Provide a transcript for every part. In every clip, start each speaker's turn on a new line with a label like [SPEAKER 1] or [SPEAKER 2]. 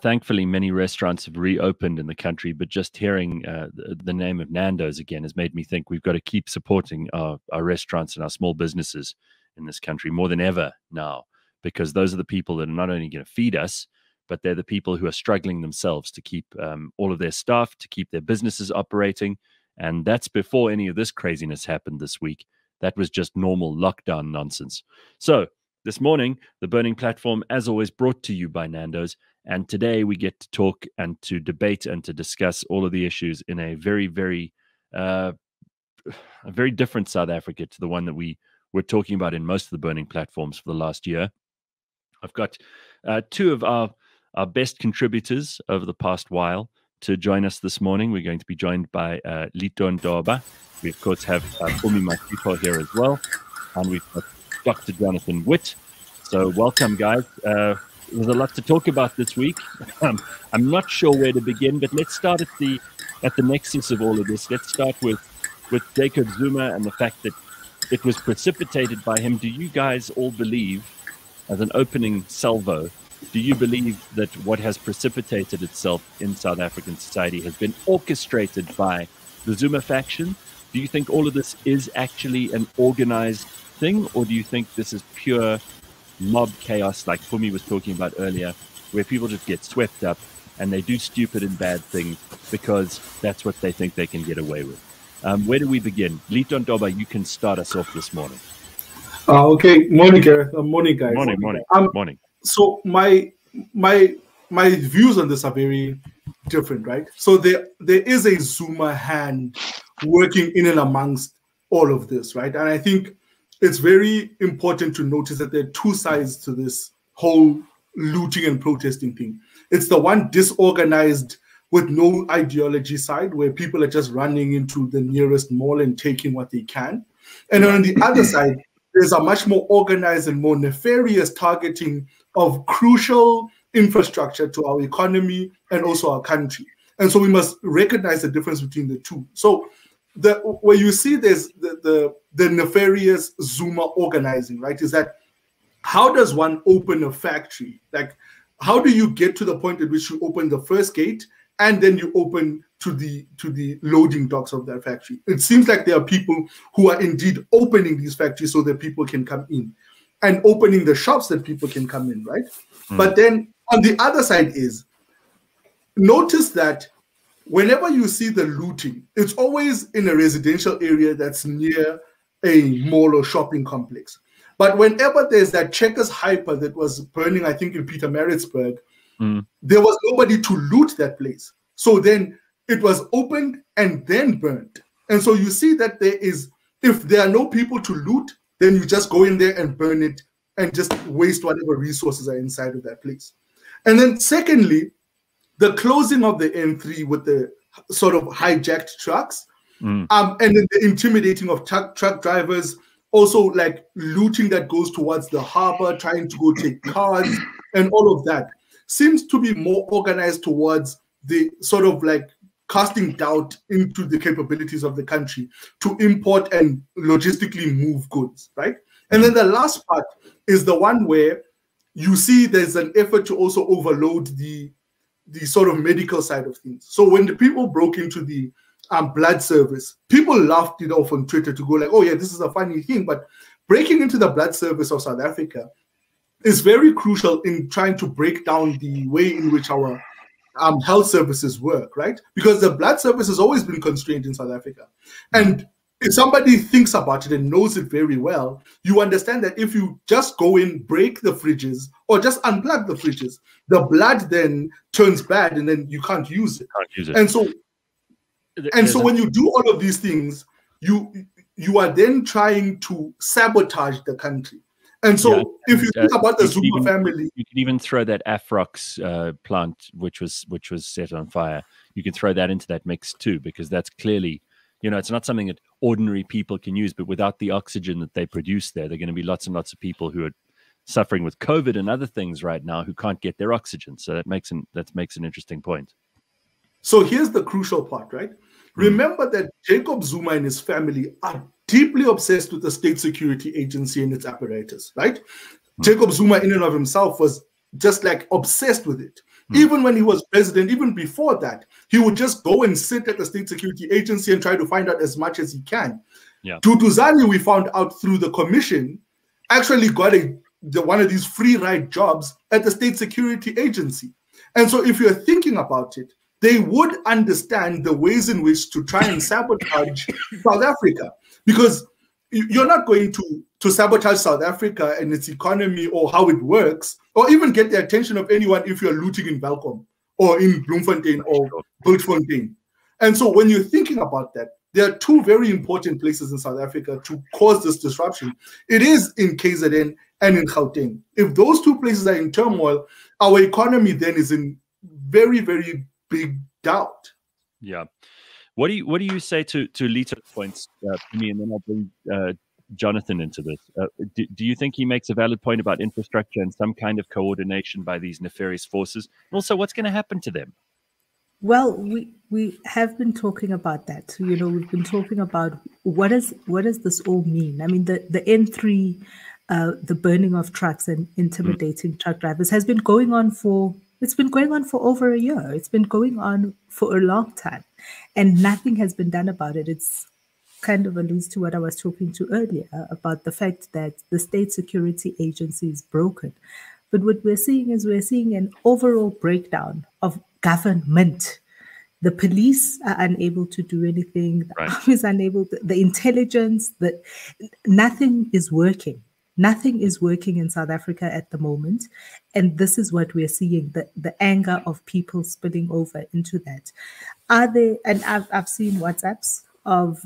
[SPEAKER 1] Thankfully, many restaurants have reopened in the country, but just hearing the name of Nando's again has made me think we've got to keep supporting our restaurants and our small businesses in this country more than ever now, because those are the people that are not only going to feed us, but they're the people who are struggling themselves to keep all of their staff, to keep their businesses operating. And that's before any of this craziness happened this week. That was just normal lockdown nonsense. So this morning, the Burning Platform, as always, brought to you by Nando's. And today we get to talk and to debate and to discuss all of the issues in a very, very, a very different South Africa to the one that we were talking about in most of the Burning Platforms for the last year. I've got two of our best contributors over the past while to join us this morning. We're going to be joined by Leeto and Nthoba. We, of course, have Fumi Masipo here as well. And we've got Dr. Jonathan Witt. So welcome, guys. There's a lot to talk about this week. I'm not sure where to begin, but let's start at the nexus of all of this. Let's start with Jacob Zuma and the fact that it was precipitated by him. Do you guys all believe, as an opening salvo, do you believe that what has precipitated itself in South African society has been orchestrated by the Zuma faction? Do you think all of this is actually an organized thing, or do you think this is pure mob chaos like Fumi was talking about earlier, where people just get swept up and they do stupid and bad things because that's what they think they can get away with? Where do we begin? Leeto and Nthoba, you can start us off this morning.
[SPEAKER 2] Okay, morning, Gareth. Morning, guys.
[SPEAKER 1] Morning.
[SPEAKER 2] So my views on this are very different, right? So there is a Zuma hand working in and amongst all of this, right? And I think it's very important to notice that there are two sides to this whole looting and protesting thing. It's the one disorganized with no ideology side, where people are just running into the nearest mall and taking what they can. And on the other side, there's a much more organized and more nefarious targeting of crucial infrastructure to our economy and also our country. And so we must recognize the difference between the two. So where you see there's the nefarious Zuma organizing, right, is that how does one open a factory? Like, how do you get to the point at which you open the first gate and then you open to the loading docks of that factory? It seems like there are people who are indeed opening these factories so that people can come in, and opening the shops that people can come in, right? But then on the other side is, notice that whenever you see the looting, it's always in a residential area that's near a mall or shopping complex. But whenever there's that Checkers Hyper that was burning, I think in Pietermaritzburg, there was nobody to loot that place. So then it was opened and then burnt. And so you see that if there are no people to loot, then you just go in there and burn it and just waste whatever resources are inside of that place. And then secondly, the closing of the N3 with the sort of hijacked trucks, and then the intimidating of truck drivers, also like looting that goes towards the harbor, trying to go take cars, and all of that seems to be more organized towards the sort of like casting doubt into the capabilities of the country to import and logistically move goods, right? And then the last part is the one where you see there's an effort to also overload the sort of medical side of things. So when the people broke into the blood service, people laughed it off on Twitter to go like, oh yeah, this is a funny thing. But breaking into the blood service of South Africa is very crucial in trying to break down the way in which our health services work, right? Because the blood service has always been constrained in South Africa. And if somebody thinks about it and knows it very well, you understand that if you just go in, break the fridges, or just unplug the fridges, the blood then turns bad and then you can't use it. And so when you do all of these things, you are then trying to sabotage the country. And so if you think about the Zuma family,
[SPEAKER 1] you could even throw that Afrox plant, which was set on fire. You can throw that into that mix too, because that's clearly, it's not something that ordinary people can use. But without the oxygen that they produce there are going to be lots and lots of people who are suffering with COVID and other things right now who can't get their oxygen. So that makes an interesting point.
[SPEAKER 2] So here's the crucial part, right? Remember that Jacob Zuma and his family are deeply obsessed with the State Security Agency and its apparatus, right? Jacob Zuma in and of himself was just like obsessed with it. Even when he was president, even before that, he would just go and sit at the State Security Agency and try to find out as much as he can.
[SPEAKER 1] Yeah.
[SPEAKER 2] Duduzane, we found out through the commission, actually got one of these free ride jobs at the State Security Agency. And so if you're thinking about it, they would understand the ways in which to try and sabotage South Africa, because you're not going to sabotage South Africa and its economy or how it works, or even get the attention of anyone if you're looting in Welkom or in Bloemfontein or Bultfontein. And so when you're thinking about that, there are two very important places in South Africa to cause this disruption. It is in KZN and in Gauteng. If those two places are in turmoil, our economy then is in very, very big doubt.
[SPEAKER 1] Yeah. What do you say to Leeto's points, me, and then I'll bring Jonathan into this. Do you think he makes a valid point about infrastructure and some kind of coordination by these nefarious forces? And also, what's going to happen to them?
[SPEAKER 3] Well, we have been talking about that. You know, we've been talking about what does this all mean? I mean, the N3, the burning of trucks and intimidating truck drivers has been going on for over a year. It's been going on for a long time, and nothing has been done about it. It's kind of alludes to what I was talking to earlier about the fact that the State Security Agency is broken. But what we're seeing is an overall breakdown of government. The police are unable to do anything. The army is unable to, the intelligence, nothing is working. Nothing is working in South Africa at the moment. And this is what we're seeing, the anger of people spilling over into that. And I've seen WhatsApps of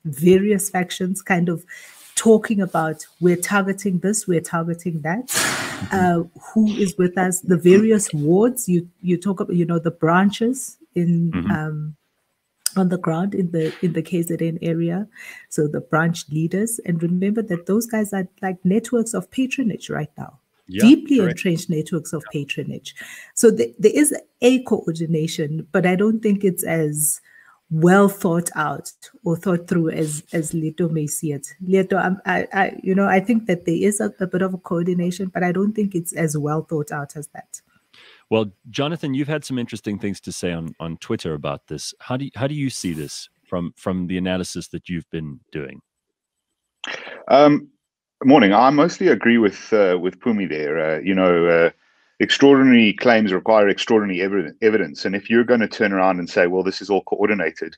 [SPEAKER 3] various factions kind of talking about, we're targeting this, we're targeting that, who is with us, the various wards. You talk about, the branches in on the ground in the KZN area, so the branch leaders. And remember that those guys are like networks of patronage right now, deeply entrenched networks of patronage. So there is a coordination, but I don't think it's as well thought out or thought through as Leeto may see it. Leeto, I think that there is a bit of a coordination, but I don't think it's as well thought out as that.
[SPEAKER 1] Well, Jonathan, you've had some interesting things to say on Twitter about this. How do you see this from the analysis that you've been doing?
[SPEAKER 4] Morning. I mostly agree with Pumi there. Extraordinary claims require extraordinary evidence. And if you're going to turn around and say, well, this is all coordinated,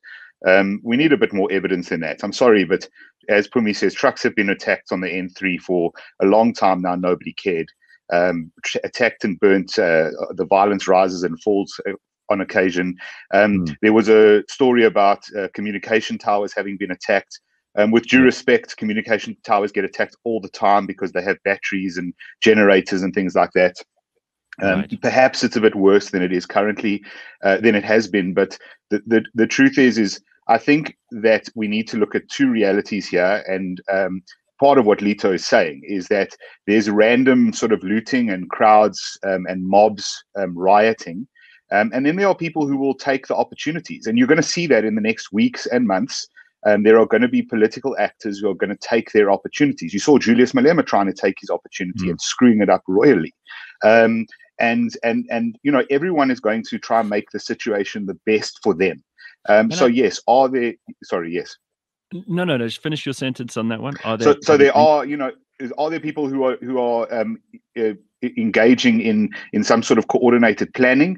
[SPEAKER 4] we need a bit more evidence than that. I'm sorry, but as Pumi says, trucks have been attacked on the N3 for a long time now. Nobody cared. Attacked and burnt. The violence rises and falls on occasion. There was a story about communication towers having been attacked. With due respect, communication towers get attacked all the time because they have batteries and generators and things like that. Perhaps it's a bit worse than it is currently, than it has been. But the truth is I think that we need to look at two realities here. And part of what Leeto is saying is that there's random sort of looting and crowds and mobs rioting. And then there are people who will take the opportunities. And you're going to see that in the next weeks and months. There are going to be political actors who are going to take their opportunities. You saw Julius Malema trying to take his opportunity and screwing it up royally. And everyone is going to try and make the situation the best for them. So yes, are there? Sorry, yes.
[SPEAKER 1] No. Just finish your sentence on that one. Are
[SPEAKER 4] there? So there are. Are there people who are engaging in some sort of coordinated planning?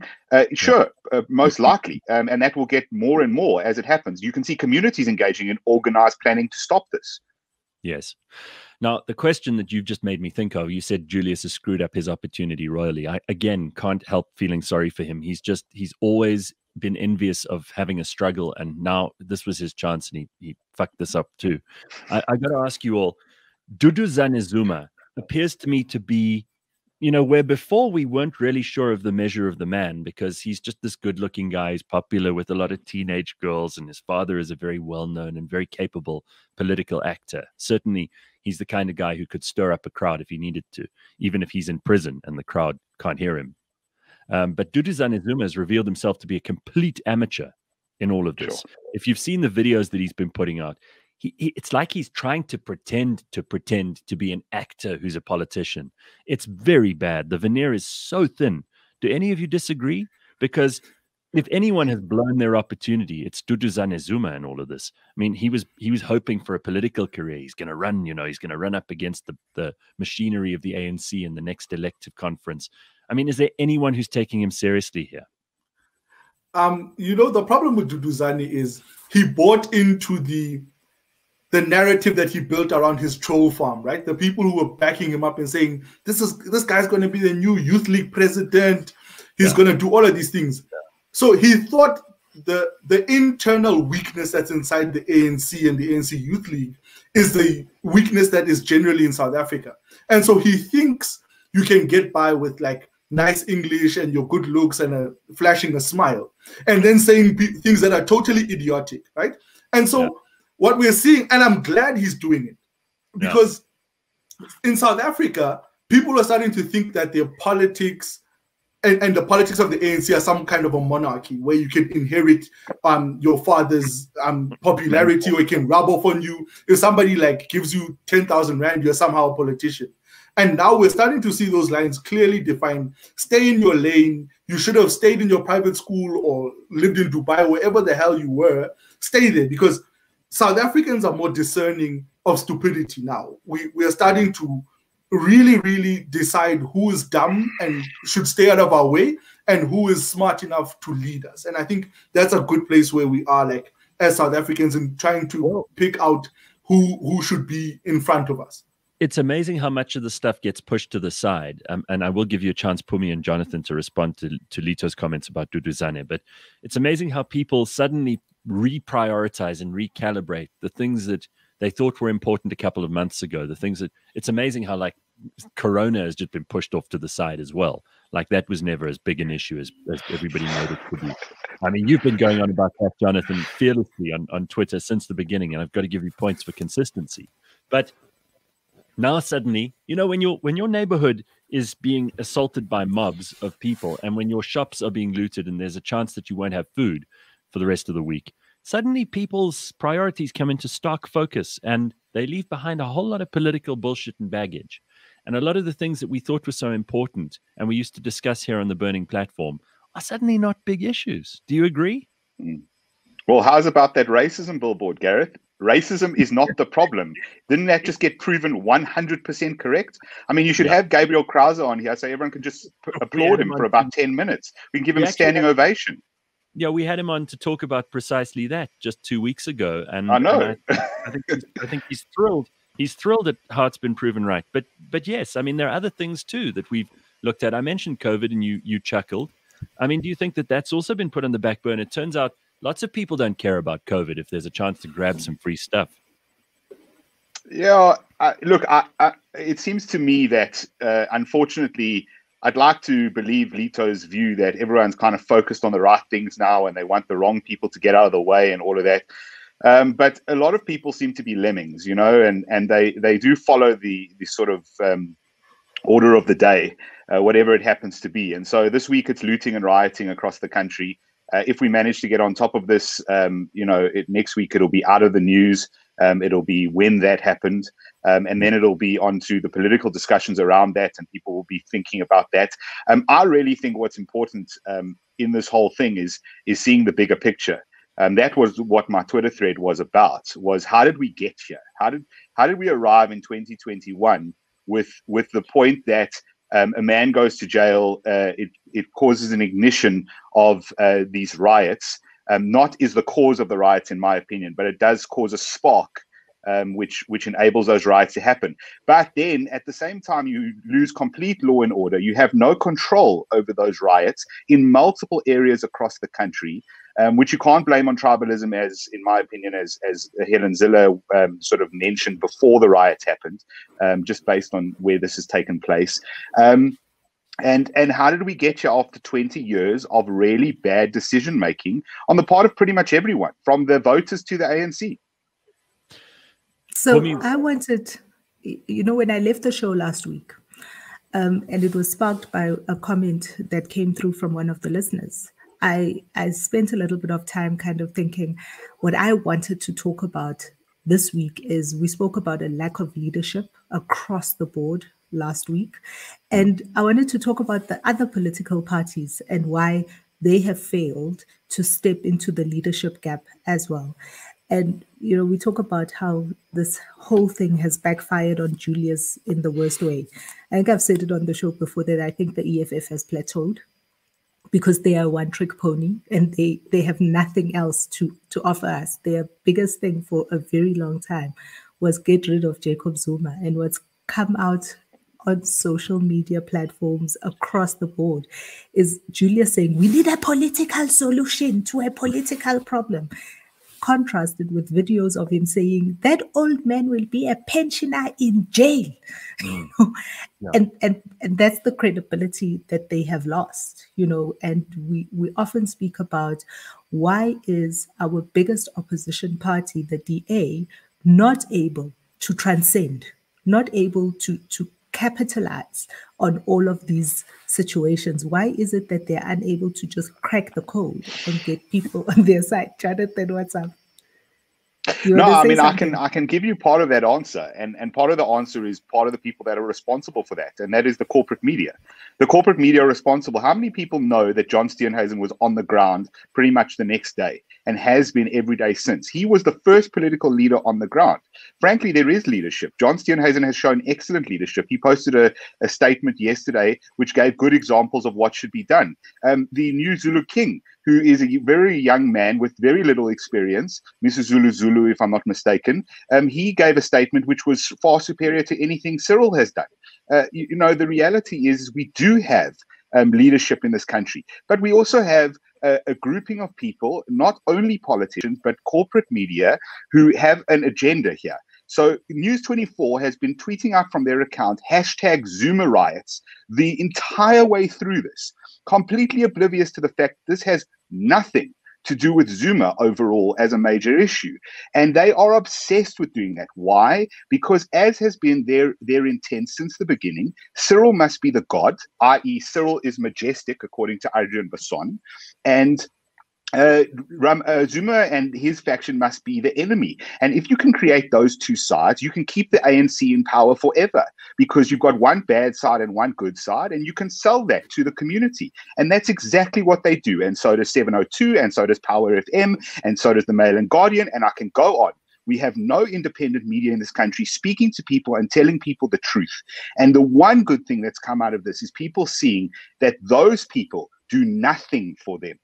[SPEAKER 4] Sure, most likely, and that will get more and more as it happens. You can see communities engaging in organized planning to stop this. Yes.
[SPEAKER 1] Now, the question that you've just made me think of, you said Julius has screwed up his opportunity royally. I, again, can't help feeling sorry for him. He's always been envious of having a struggle, and now this was his chance, and he fucked this up too. I got to ask you all, Duduzane Zuma appears to me to be, where before we weren't really sure of the measure of the man because he's just this good-looking guy. He's popular with a lot of teenage girls, and his father is a very well-known and very capable political actor. Certainly, he's the kind of guy who could stir up a crowd if he needed to, even if he's in prison and the crowd can't hear him. But Duduzane Zuma has revealed himself to be a complete amateur in all of this. Sure. If you've seen the videos that he's been putting out, it's like he's trying to pretend to be an actor who's a politician. It's very bad. The veneer is so thin Do any of you disagree? Because if anyone has blown their opportunity, it's Duduzane Zuma and all of this. I mean, he was hoping for a political career. He's going to run, he's going to run up against the machinery of the ANC in the next elective conference. I mean, is there anyone who's taking him seriously here?
[SPEAKER 2] The problem with Duduzane is he bought into the narrative that he built around his troll farm, right? The people who were backing him up and saying, this guy's going to be the new Youth League president. He's going to do all of these things. So he thought the internal weakness that's inside the ANC and the ANC Youth League is the weakness that is generally in South Africa. And so he thinks you can get by with like nice English and your good looks and flashing a smile, and then saying things that are totally idiotic, right? And so what we're seeing, and I'm glad he's doing it, because in South Africa, people are starting to think that their politics and the politics of the ANC are some kind of a monarchy where you can inherit your father's popularity, or it can rub off on you. If somebody like gives you 10,000 rand, you're somehow a politician. And now we're starting to see those lines clearly defined. Stay in your lane. You should have stayed in your private school or lived in Dubai, wherever the hell you were. Stay there, because South Africans are more discerning of stupidity now. We are starting to really, really decide who is dumb and should stay out of our way and who is smart enough to lead us. And I think that's a good place where we are, like, as South Africans, in trying to pick out who should be in front of us.
[SPEAKER 1] It's amazing how much of the stuff gets pushed to the side. And I will give you a chance, Pumi and Jonathan, to respond to Leeto's comments about Duduzane. But it's amazing how people suddenly reprioritize and recalibrate the things that they thought were important a couple of months ago. The things that, it's amazing how, like, Corona has just been pushed off to the side as well. Like, that was never as big an issue as everybody made it to be. I mean, you've been going on about that, Jonathan, fearlessly on Twitter since the beginning, and I've got to give you points for consistency. But now suddenly, when your neighborhood is being assaulted by mobs of people, and when your shops are being looted and there's a chance that you won't have food for the rest of the week, suddenly people's priorities come into stark focus, and they leave behind a whole lot of political bullshit and baggage. And a lot of the things that we thought were so important and we used to discuss here on the Burning Platform are suddenly not big issues. Do you agree?
[SPEAKER 4] Well, how's about that racism billboard, Gareth? Racism is not the problem. Didn't that just get proven 100% correct? I mean, you should have Gabriel Krause on here so everyone can just applaud him for about 10 minutes. We can give him a standing ovation.
[SPEAKER 1] Yeah, we had him on to talk about precisely that just 2 weeks ago. And
[SPEAKER 4] I know.
[SPEAKER 1] And I think he's thrilled. He's thrilled at how it's been proven right. But yes, I mean, there are other things too that we've looked at. I mentioned COVID and you chuckled. I mean, do you think that that's also been put on the back burner? It turns out lots of people don't care about COVID if there's a chance to grab some free stuff.
[SPEAKER 4] Yeah, look, it seems to me that, unfortunately, I'd like to believe Leeto's view that everyone's kind of focused on the right things now and they want the wrong people to get out of the way and all of that. But a lot of people seem to be lemmings, and they do follow the sort of order of the day, whatever it happens to be. And so this week it's looting and rioting across the country. If we manage to get on top of this, next week it'll be out of the news. It'll be when that happened. And then it'll be onto the political discussions around that, and people will be thinking about that. I really think what's important in this whole thing is seeing the bigger picture. That was what my Twitter thread was about, was how did we get here? How did we arrive in 2021 with the point that a man goes to jail, it causes an ignition of these riots. Not is the cause of the riots, in my opinion, but it does cause a spark, which enables those riots to happen. But then at the same time, you lose complete law and order. You have no control over those riots in multiple areas across the country, which you can't blame on tribalism, as, in my opinion, as Helen Ziller sort of mentioned before the riots happened, just based on where this has taken place. And how did we get here after 20 years of really bad decision making on the part of pretty much everyone, from the voters to the ANC?
[SPEAKER 3] So I wanted, when I left the show last week, and it was sparked by a comment that came through from one of the listeners, I spent a little bit of time kind of thinking what I wanted to talk about this week is we spoke about a lack of leadership across the board last week. And I wanted to talk about the other political parties and why they have failed to step into the leadership gap as well. And, we talk about how this whole thing has backfired on Julius in the worst way. I think I've said it on the show before that I think the EFF has plateaued because they are a one-trick pony and they have nothing else to offer us. Their biggest thing for a very long time was get rid of Jacob Zuma. And what's come out on social media platforms across the board is Julius saying, we need a political solution to a political problem. Contrasted with videos of him saying that old man will be a pensioner in jail. Yeah. And that's the credibility that they have lost, and we often speak about why is our biggest opposition party, the DA, not able to transcend, not able to capitalize on all of these situations. Why is it that they're unable to just crack the code and get people on their side? Jonathan, what's up?
[SPEAKER 4] No, I mean, I can give you part of that answer. And part of the answer is part of the people that are responsible for that. And that is the corporate media. The corporate media are responsible. How many people know that John Steenhuisen was on the ground pretty much the next day and has been every day since? He was the first political leader on the ground. Frankly, there is leadership. John Steenhuisen has shown excellent leadership. He posted a statement yesterday which gave good examples of what should be done. The new Zulu king, who is a very young man with very little experience, Mr. Zulu, if I'm not mistaken, he gave a statement which was far superior to anything Cyril has done. The reality is we do have leadership in this country, but we also have a grouping of people, not only politicians, but corporate media who have an agenda here. So News 24 has been tweeting out from their account, #Zuma riots, the entire way through this, completely oblivious to the fact this has nothing to do with Zuma overall as a major issue. And they are obsessed with doing that. Why? Because as has been their intent since the beginning, Cyril must be the god, i.e. Cyril is majestic, according to Adrian Basson, and Zuma and his faction must be the enemy. And if you can create those two sides, you can keep the ANC in power forever, because you've got one bad side and one good side, and you can sell that to the community. And that's exactly what they do. And so does 702, and so does Power FM, and so does the Mail and Guardian, and I can go on. We have no independent media in this country speaking to people and telling people the truth. And the one good thing that's come out of this is people seeing that those people do nothing for them.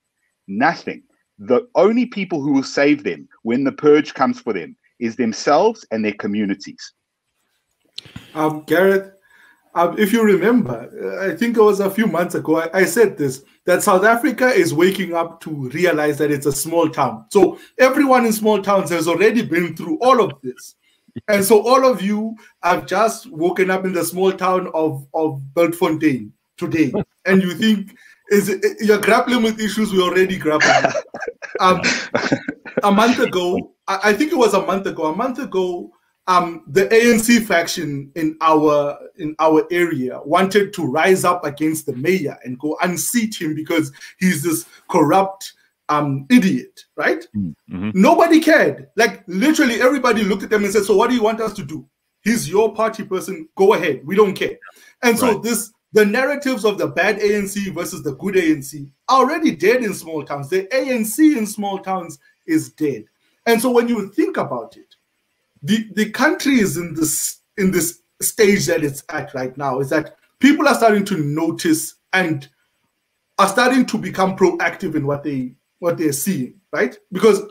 [SPEAKER 4] Nothing. The only people who will save them when the purge comes for them is themselves and their communities.
[SPEAKER 2] Gareth, if you remember, I think it was a few months ago, I said this, that South Africa is waking up to realize that it's a small town. So everyone in small towns has already been through all of this. And so all of you have just woken up in the small town of Beltfontein today. And you think, you're grappling with issues we already grappled with. A month ago, I think it was a month ago, the ANC faction in our area wanted to rise up against the mayor and go unseat him because he's this corrupt idiot, right? Mm-hmm. Nobody cared. Like literally everybody looked at them and said, so what do you want us to do? He's your party person, go ahead, we don't care. And so the narratives of the bad ANC versus the good ANC are already dead in small towns. The ANC in small towns is dead. And so when you think about it, the country is in this stage that it's at right now, is that people are starting to notice and are starting to become proactive in what they're seeing, right? Because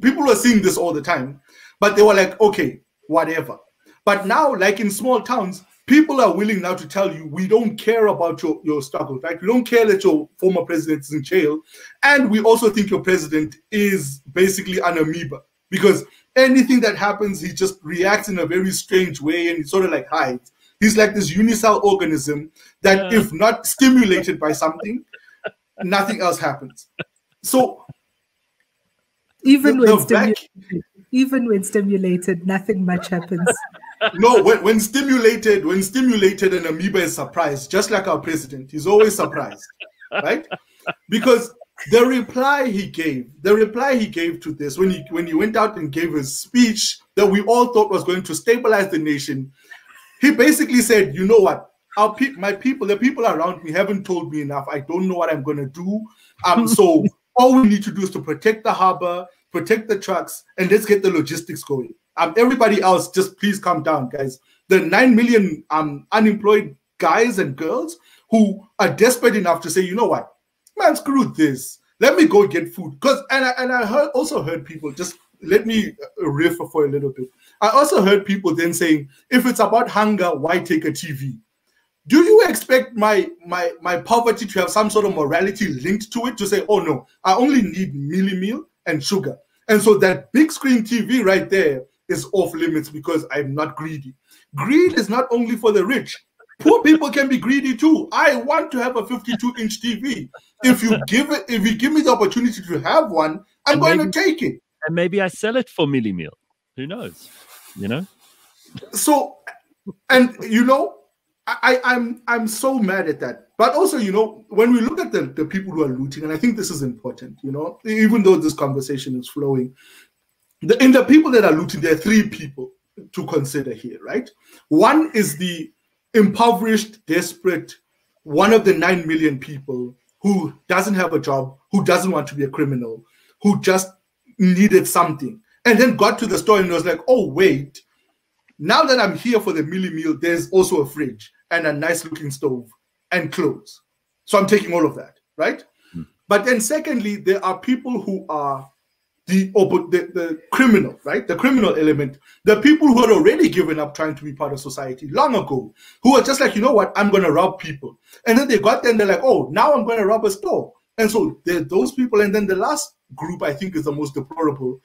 [SPEAKER 2] people are seeing this all the time, but they were like, okay, whatever. But now, like in small towns, people are willing now to tell you, we don't care about your struggle, right? We don't care that your former president is in jail. And we also think your president is basically an amoeba, because anything that happens, he just reacts in a very strange way and he sort of like hides. He's like this unicell organism that if not stimulated by something, nothing else happens. So
[SPEAKER 3] even when stimulated, nothing much happens.
[SPEAKER 2] No, when stimulated, an amoeba is surprised, just like our president. He's always surprised, right? Because the reply he gave to this, when he went out and gave his speech that we all thought was going to stabilize the nation, he basically said, you know what? My people, the people around me haven't told me enough. I don't know what I'm going to do. So all we need to do is to protect the harbor, protect the trucks, and let's get the logistics going. Everybody else, just please calm down, guys. The 9 million unemployed guys and girls who are desperate enough to say, you know what, man, screw this. Let me go get food. I also heard people, just let me riff for a little bit. I also heard people then saying, if it's about hunger, why take a TV? Do you expect my poverty to have some sort of morality linked to it, to say, oh no, I only need mealie meal and sugar. And so that big screen TV right there is off limits because I'm not greedy. Greed is not only for the rich. Poor people can be greedy too. I want to have a 52-inch TV. If you give me the opportunity to have one, I'm going to take it.
[SPEAKER 1] And maybe I sell it for mealie meal. Who knows? You know?
[SPEAKER 2] So, and you know, I'm so mad at that. But also, you know, when we look at the people who are looting, and I think this is important, you know, even though this conversation is flowing, in the people that are looting, there are three people to consider here, right? One is the impoverished, desperate, one of the 9 million people who doesn't have a job, who doesn't want to be a criminal, who just needed something, and then got to the store and was like, oh, wait, now that I'm here for the mealie meal, there's also a fridge and a nice looking stove and clothes. So I'm taking all of that, right? But then secondly, there are people who are the criminal, right? The criminal element, the people who had already given up trying to be part of society long ago, who are just like, you know what, I'm going to rob people. And then they got there and they're like, oh, now I'm going to rob a store. And so there are those people. And then the last group I think is the most deplorable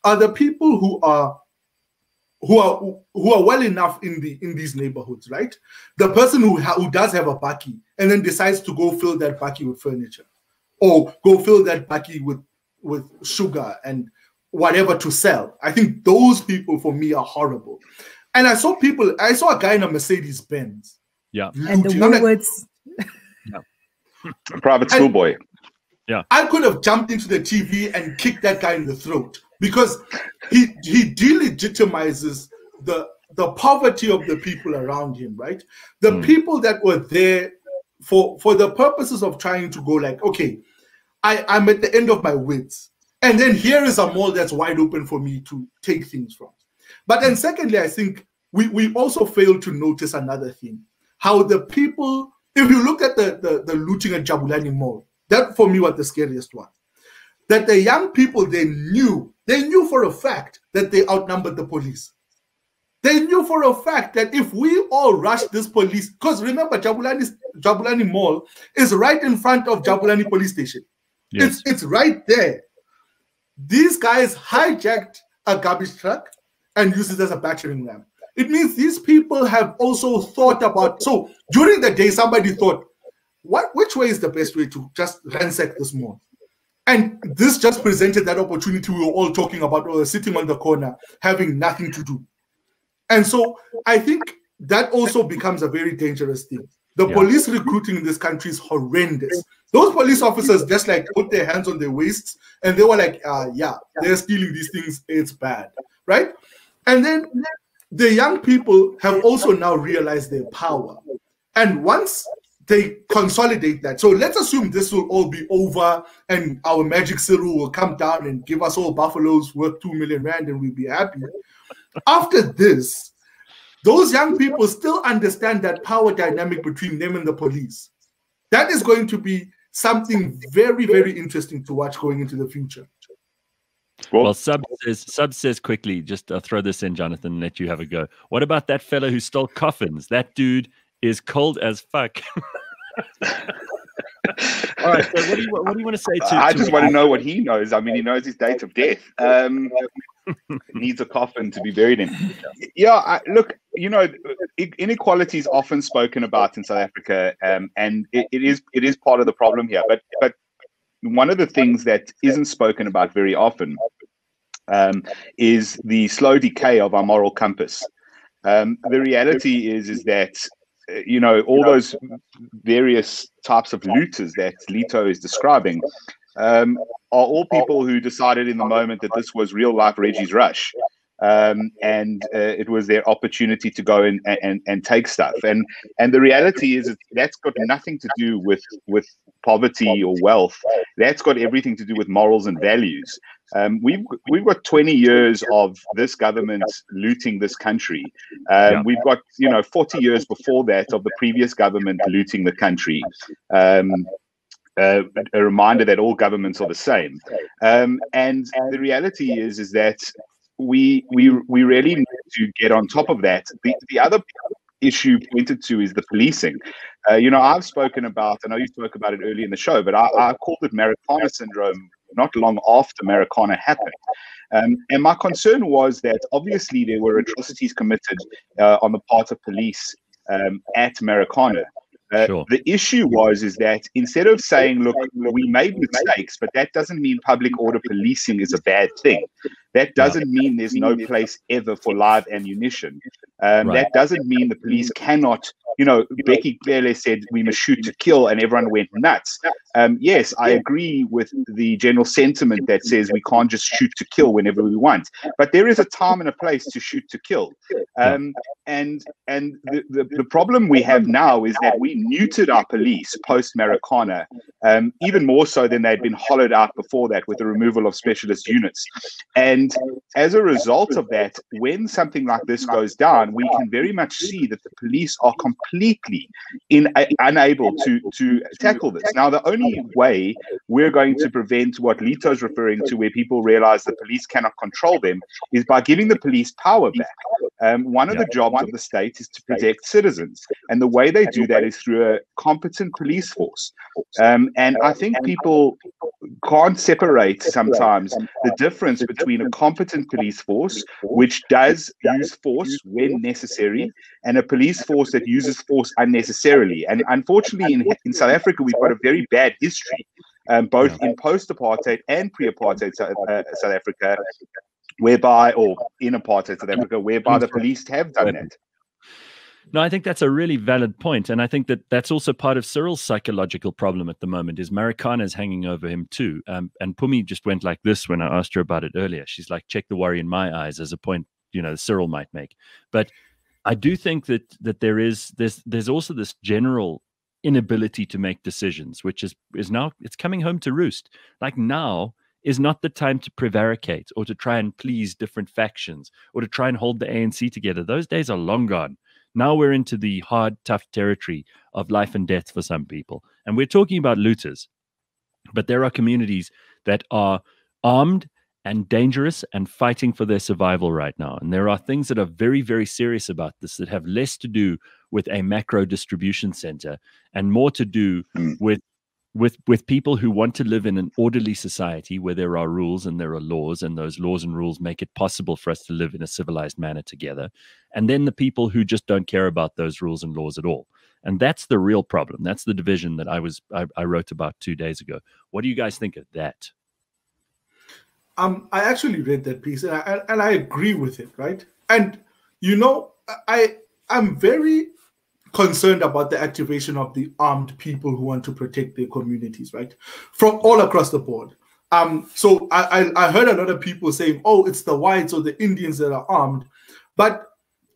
[SPEAKER 2] are the people who are well enough in these neighborhoods, right? The person who does have a bakkie and then decides to go fill that bakkie with furniture, or go fill that bakkie with sugar and whatever to sell. I think those people for me are horrible. And I saw a guy in a Mercedes Benz.
[SPEAKER 1] Yeah.
[SPEAKER 3] And the words.
[SPEAKER 4] A private schoolboy.
[SPEAKER 1] Yeah.
[SPEAKER 2] I could have jumped into the TV and kicked that guy in the throat because he delegitimizes the poverty of the people around him, right? The people that were there for the purposes of trying to go like, okay, I'm at the end of my wits. And then here is a mall that's wide open for me to take things from. But then secondly, I think we also fail to notice another thing. How the people, if you look at the looting at Jabulani Mall, that for me was the scariest one. That the young people, they knew for a fact that they outnumbered the police. They knew for a fact that if we all rush this police, because remember, Jabulani Mall is right in front of Jabulani Police Station. Yes. It's right there. These guys hijacked a garbage truck and used it as a battering ram. It means these people have also thought about, so during the day, somebody thought, which way is the best way to just ransack this mall? And this just presented that opportunity we were all talking about, or sitting on the corner, having nothing to do. And so I think that also becomes a very dangerous thing. The police recruiting in this country is horrendous. Those police officers just like put their hands on their waists and they were like, yeah, they're stealing these things. It's bad, right? And then the young people have also now realized their power. And once they consolidate that, so let's assume this will all be over and our magic Cyril will come down and give us all buffaloes worth 2 million rand and we'll be happy. After this, those young people still understand that power dynamic between them and the police. That is going to be something very, very interesting to watch going into the future.
[SPEAKER 1] Well, Sub says quickly, just throw this in, Jonathan, and let you have a go. What about that fellow who stole coffins? That dude is cold as fuck. All right, so what do you want to say to
[SPEAKER 4] I just want to know what he knows. I mean, he knows his date of death. Needs a coffin to be buried in. Yeah, look, you know, inequality is often spoken about in South Africa, and it is part of the problem here. But one of the things that isn't spoken about very often is the slow decay of our moral compass. The reality is that you know, all those various types of looters that Leeto is describing are all people who decided in the moment that this was real life Reggie's Rush. and it was their opportunity to go and take stuff. And the reality is that's got nothing to do with poverty or wealth. That's got everything to do with morals and values. We've got 20 years of this government looting this country. We've got 40 years before that of the previous government looting the country. A reminder that all governments are the same. And the reality is that we really need to get on top of that. The other issue pointed to is the policing. I've spoken about, I know you spoke about it early in the show, but I called it Marikana syndrome not long after Marikana happened. And my concern was that obviously there were atrocities committed on the part of police at Marikana.
[SPEAKER 1] Sure.
[SPEAKER 4] The issue is that instead of saying, look, we made mistakes, but that doesn't mean public order policing is a bad thing. That doesn't mean there's no place ever for live ammunition. That doesn't mean the police cannot, Becky clearly said we must shoot to kill and everyone went nuts. Yes, I agree with the general sentiment that says we can't just shoot to kill whenever we want. But there is a time and a place to shoot to kill. And the problem we have now is that we neutered our police post Marikana, even more so than they'd been hollowed out before that with the removal of specialist units. And as a result of that, when something like this goes down, we can very much see that the police are completely unable to tackle this. Now, the only way we're going to prevent what Leeto is referring to, where people realize the police cannot control them, is by giving the police power back. One of the jobs of the state is to protect citizens. And the way they do that is through a competent police force. And I think people can't separate sometimes the difference between a competent police force, which does use force when necessary, and a police force that uses force unnecessarily. And unfortunately, in South Africa, we've got a very bad history, both in post-apartheid and pre-apartheid South Africa, whereby, or in apartheid South Africa, whereby the police have done that.
[SPEAKER 1] No, I think that's a really valid point. And I think that that's also part of Cyril's psychological problem at the moment is Marikana is hanging over him too. And Pumi just went like this when I asked her about it earlier. She's like, check the worry in my eyes, as a point, Cyril might make. But I do think that there's also this general inability to make decisions, which is now, it's coming home to roost. Like now is not the time to prevaricate or to try and please different factions or to try and hold the ANC together. Those days are long gone. Now we're into the hard, tough territory of life and death for some people. And we're talking about looters. But there are communities that are armed and dangerous and fighting for their survival right now. And there are things that are very, very serious about this that have less to do with a macro distribution center and more to do with people who want to live in an orderly society where there are rules and there are laws, and those laws and rules make it possible for us to live in a civilized manner together. And then the people who just don't care about those rules and laws at all. And that's the real problem. That's the division that I wrote about 2 days ago. What do you guys think of that?
[SPEAKER 2] I actually read that piece and I agree with it, right? And I'm very concerned about the activation of the armed people who want to protect their communities, right? From all across the board. So I heard a lot of people saying, oh, it's the whites or the Indians that are armed. But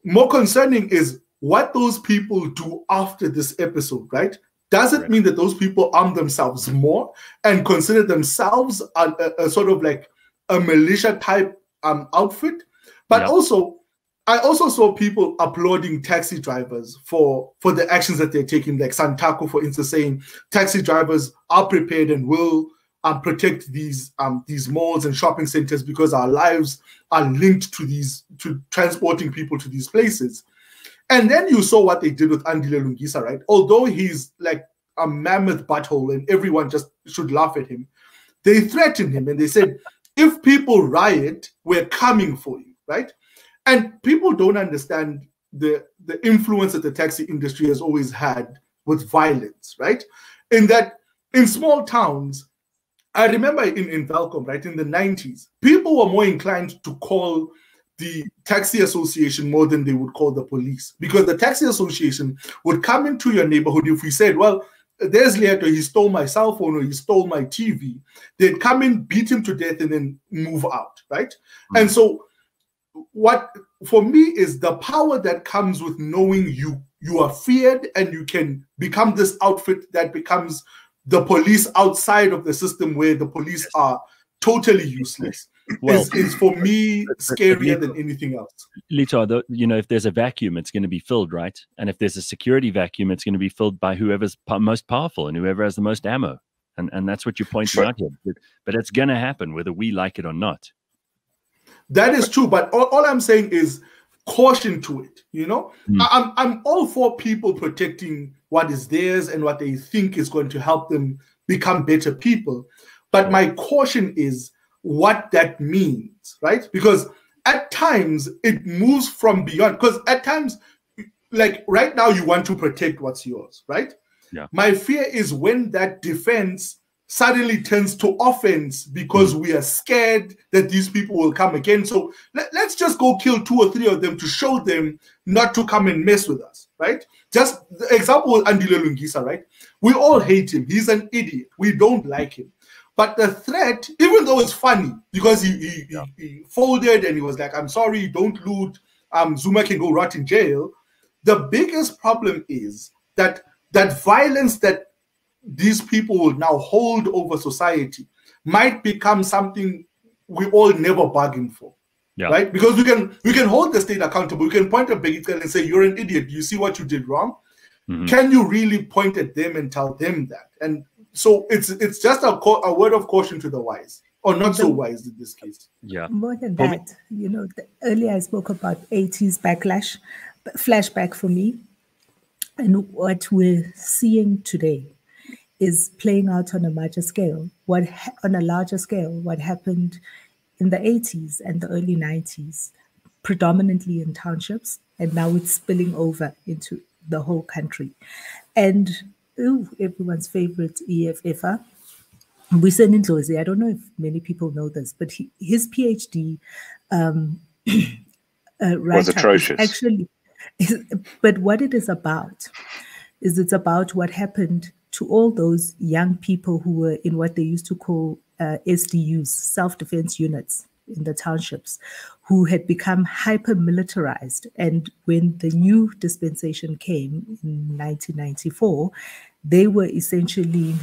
[SPEAKER 2] more concerning is what those people do after this episode, right? Does it mean that those people arm themselves more and consider themselves a sort of like a militia type outfit? But also, I also saw people applauding taxi drivers for the actions that they're taking, like Santaco, for instance, saying taxi drivers are prepared and will protect these malls and shopping centers because our lives are linked to transporting people to these places. And then you saw what they did with Andile Lungisa, right? Although he's like a mammoth butthole and everyone just should laugh at him, they threatened him and they said, if people riot, we're coming for you, right? And people don't understand the influence that the taxi industry has always had with violence, right? In that, in small towns, I remember in Velkom, right, in the 90s, people were more inclined to call the taxi association more than they would call the police, because the taxi association would come into your neighborhood. If we said, well, there's Leeto, he stole my cell phone or he stole my TV, they'd come in, beat him to death, and then move out, right? And so what for me is the power that comes with knowing you are feared, and you can become this outfit that becomes the police outside of the system, where the police are totally useless.
[SPEAKER 1] Well,
[SPEAKER 2] is for me scarier
[SPEAKER 1] Leeto,
[SPEAKER 2] than anything else.
[SPEAKER 1] Leeto, if there's a vacuum, it's going to be filled, right? And if there's a security vacuum, it's going to be filled by whoever's most powerful and whoever has the most ammo. And that's what you're pointing out here. But it's going to happen whether we like it or not.
[SPEAKER 2] That is true, but all I'm saying is caution to it. I'm all for people protecting what is theirs and what they think is going to help them become better people. But my caution is what that means, right? Because at times it moves from beyond. Because at times, like right now, you want to protect what's yours, right?
[SPEAKER 1] Yeah.
[SPEAKER 2] My fear is when that defense suddenly turns to offense because we are scared that these people will come again. So let's just go kill 2 or 3 of them to show them not to come and mess with us, right? Just the example with Andile Lungisa, right? We all hate him. He's an idiot. We don't like him. But the threat, even though it's funny, because he folded and he was like, I'm sorry, don't loot. Zuma can go rot in jail. The biggest problem is that violence that these people will now hold over society might become something we all never bargained for, right? Because we can hold the state accountable. We can point at Begitzel and say, you're an idiot. You see what you did wrong? Can you really point at them and tell them that? And so it's just a word of caution to the wise, or not so wise in this case.
[SPEAKER 1] Yeah.
[SPEAKER 3] More than that, earlier I spoke about 80s flashback for me. And what we're seeing today is playing out on a larger scale. What happened in the 80s and the early 90s, predominantly in townships, and now it's spilling over into the whole country. And everyone's favorite EFFer, Witt Nthoba, I don't know if many people know this, but his PhD
[SPEAKER 4] was atrocious.
[SPEAKER 3] Actually, but what it is about is it's about what happened to all those young people who were in what they used to call SDUs, self-defense units in the townships, who had become hyper-militarized. And when the new dispensation came in 1994, they were essentially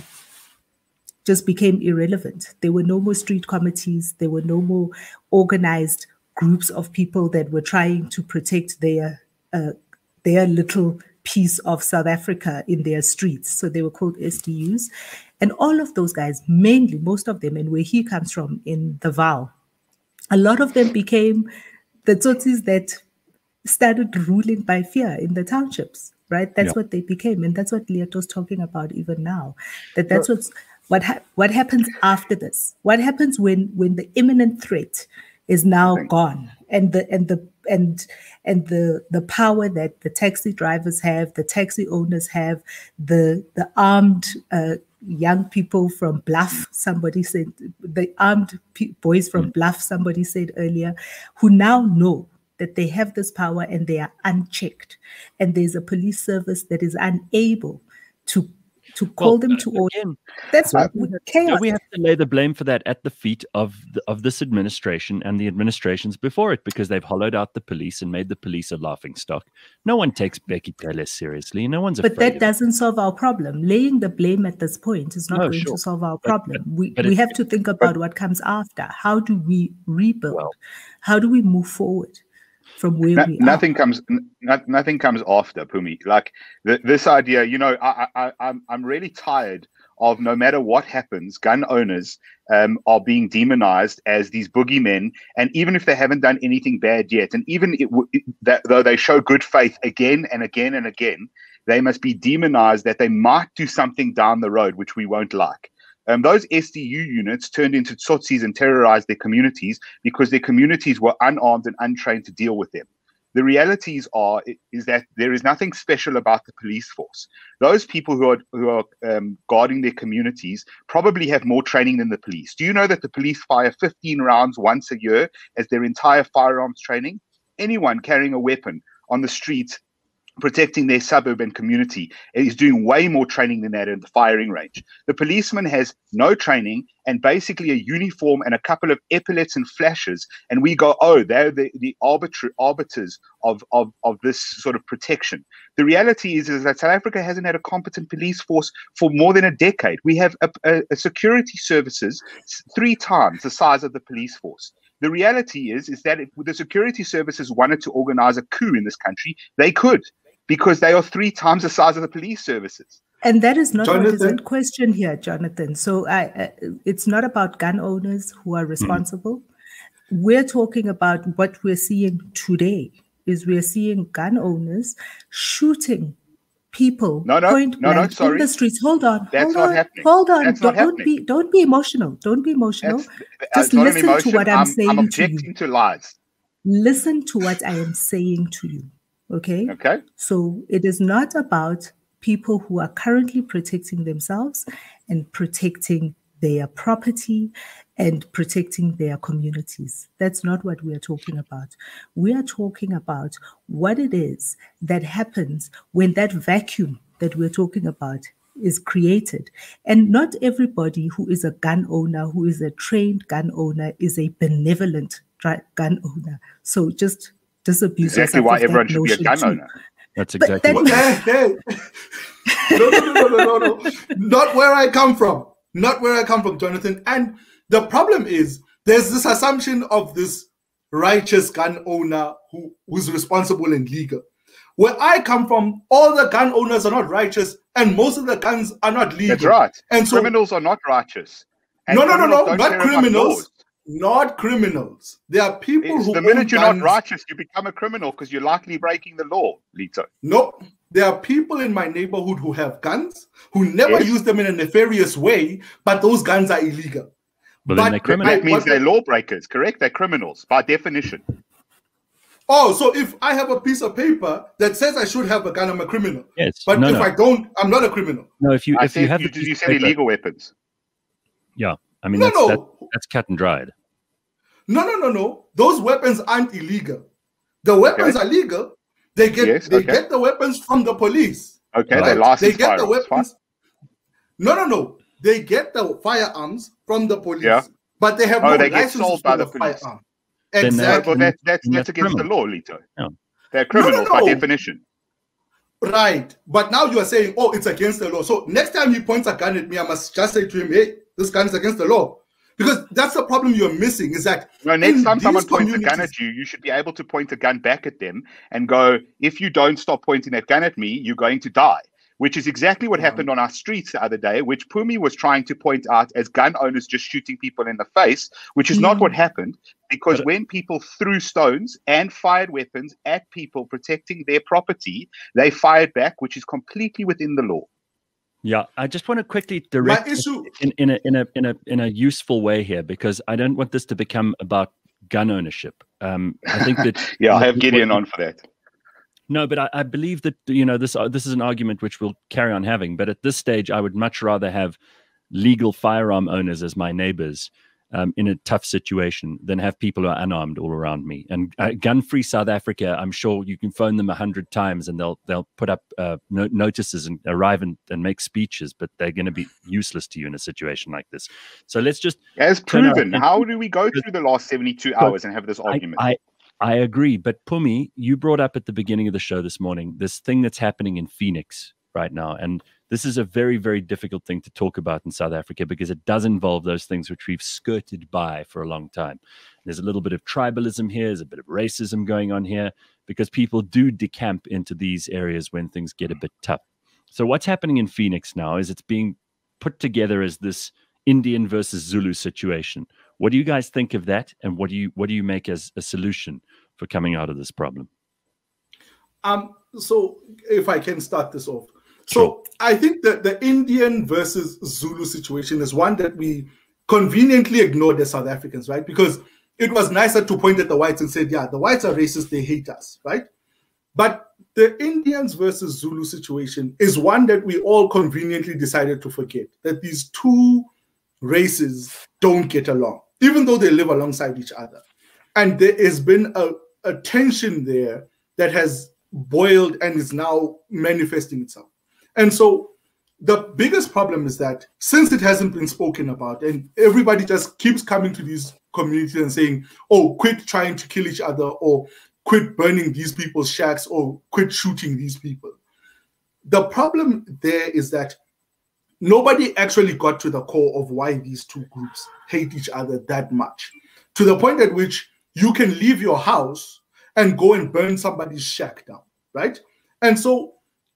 [SPEAKER 3] just became irrelevant. There were no more street committees. There were no more organized groups of people that were trying to protect their little piece of South Africa in their streets. So they were called SDUs. And all of those guys, mainly, most of them, and where he comes from in the Val, a lot of them became the Tsotsis that started ruling by fear in the townships, right? That's what they became. And that's what Leeto's talking about even now. That's what happens after this. What happens when the imminent threat is now gone, and the power that the taxi drivers have, the taxi owners have, the armed young people from Bluff, somebody said, the armed boys from Bluff, somebody said earlier, who now know that they have this power and they are unchecked, and there's a police service that is unable to call them to order. That's what chaos.
[SPEAKER 1] We have to lay the blame for that at the feet of this administration and the administrations before it, because they've hollowed out the police and made the police a laughing stock. No one takes Becky Taylor seriously. No one's afraid.
[SPEAKER 3] But that doesn't solve our problem. Laying the blame at this point is not going to solve our problem. We have to think about what comes after. How do we rebuild? How do we move forward from where we are?
[SPEAKER 4] Nothing comes after, Pumi. Like this idea, I'm really tired of, no matter what happens, gun owners are being demonized as these boogeymen, and even if they haven't done anything bad yet, and even though they show good faith again and again and again, they must be demonized that they might do something down the road which we won't like. Those SDU units turned into Tsotsis and terrorized their communities because their communities were unarmed and untrained to deal with them. The realities is that there is nothing special about the police force. Those people who are guarding their communities probably have more training than the police. Do you know that the police fire 15 rounds once a year as their entire firearms training? Anyone carrying a weapon on the streets protecting their suburban community, is doing way more training than that at the firing range. The policeman has no training and basically a uniform and a couple of epaulets and flashes, and we go, oh, they're the arbiters of this sort of protection. The reality is that South Africa hasn't had a competent police force for more than a decade. We have a security services 3 times the size of the police force. The reality is that if the security services wanted to organize a coup in this country, they could, because they are 3 times the size of the police services.
[SPEAKER 3] And that is not what is in question here, Jonathan. So it's not about gun owners who are responsible. We're talking about what we're seeing today. Is we're seeing gun owners shooting people point blank in the streets. Hold on.
[SPEAKER 4] That's not happening.
[SPEAKER 3] Hold on. Don't be emotional. Don't be emotional. Just listen to what I'm saying.
[SPEAKER 4] I'm objecting to lies.
[SPEAKER 3] Listen to what I am saying to you. Okay?
[SPEAKER 4] Okay.
[SPEAKER 3] So it is not about people who are currently protecting themselves and protecting their property and protecting their communities. That's not what we are talking about. We are talking about what it is that happens when that vacuum that we're talking about is created. And not everybody who is a gun owner, who is a trained gun owner, is a benevolent gun owner. So just disabuse
[SPEAKER 4] exactly why everyone should be a gun owner.
[SPEAKER 1] That's exactly what.
[SPEAKER 2] No. Not where I come from. Not where I come from, Jonathan. And the problem is there's this assumption of this righteous gun owner who's responsible and legal. Where I come from, all the gun owners are not righteous, and most of the guns are not legal.
[SPEAKER 4] That's right.
[SPEAKER 2] And so
[SPEAKER 4] criminals are not righteous.
[SPEAKER 2] No, not criminals. Not criminals. There are people who.
[SPEAKER 4] The minute you're not righteous, you become a criminal because you're likely breaking the law, Leeto.
[SPEAKER 2] No, there are people in my neighborhood who have guns, who never use them in a nefarious way, but those guns are illegal.
[SPEAKER 1] But then they're criminals.
[SPEAKER 4] That means they're lawbreakers, correct? They're criminals by definition.
[SPEAKER 2] Oh, so if I have a piece of paper that says I should have a gun, I'm a criminal.
[SPEAKER 1] Yes.
[SPEAKER 2] But if I don't, I'm not a criminal.
[SPEAKER 1] No, if you have
[SPEAKER 4] you said illegal weapons.
[SPEAKER 1] Yeah. I mean, that's cut and dried.
[SPEAKER 2] No. Those weapons aren't illegal. The weapons are legal. They get get the weapons from the police.
[SPEAKER 4] Okay, they license
[SPEAKER 2] They get the weapons. No. They get the firearms from the police, but they have no
[SPEAKER 4] they get
[SPEAKER 2] license
[SPEAKER 4] sold by the police.
[SPEAKER 2] Firearm. Exactly.
[SPEAKER 4] Well, that's against the law, Leeto. No. They're criminals by definition.
[SPEAKER 2] Right. But now you are saying, oh, it's against the law. So next time he points a gun at me, I must just say to him, hey, this gun is against the law. Because that's the problem you're missing, is that
[SPEAKER 4] next time someone points a gun at you, you should be able to point a gun back at them and go, if you don't stop pointing that gun at me, you're going to die. Which is exactly what happened on our streets the other day, which Pumi was trying to point out as gun owners just shooting people in the face, which is not what happened, because when people threw stones and fired weapons at people protecting their property, they fired back, which is completely within the law.
[SPEAKER 1] Yeah, I just want to quickly direct in a useful way here, because I don't want this to become about gun ownership. I think that
[SPEAKER 4] I have Gideon on for that.
[SPEAKER 1] No, but I believe that this is an argument which we'll carry on having. But at this stage, I would much rather have legal firearm owners as my neighbors in a tough situation than have people who are unarmed all around me. And gun-free South Africa, I'm sure you can phone them 100 times and they'll put up notices and arrive and make speeches, but they're going to be useless to you in a situation like this. So let's just
[SPEAKER 4] as proven. How do we go through the last 72 hours and have this argument?
[SPEAKER 1] I agree, but Pumi, you brought up at the beginning of the show this morning this thing that's happening in Phoenix right now, and this is a very, very difficult thing to talk about in South Africa because it does involve those things which we've skirted by for a long time. There's a little bit of tribalism here, there's a bit of racism going on here because people do decamp into these areas when things get a bit tough. So what's happening in Phoenix now is it's being put together as this Indian versus Zulu situation. What do you guys think of that, and what do you make as a solution for coming out of this problem?
[SPEAKER 2] So if I can start this off. So I think that the Indian versus Zulu situation is one that we conveniently ignored as South Africans, right? Because it was nicer to point at the whites and say, yeah, the whites are racist, they hate us, right? But the Indians versus Zulu situation is one that we all conveniently decided to forget, that these two races don't get along, even though they live alongside each other. And there has been a tension there that has boiled and is now manifesting itself. And so the biggest problem is that since it hasn't been spoken about, and everybody just keeps coming to these communities and saying, oh, quit trying to kill each other, or quit burning these people's shacks, or quit shooting these people. The problem there is that nobody actually got to the core of why these two groups hate each other that much, to the point at which you can leave your house and go and burn somebody's shack down, right? And so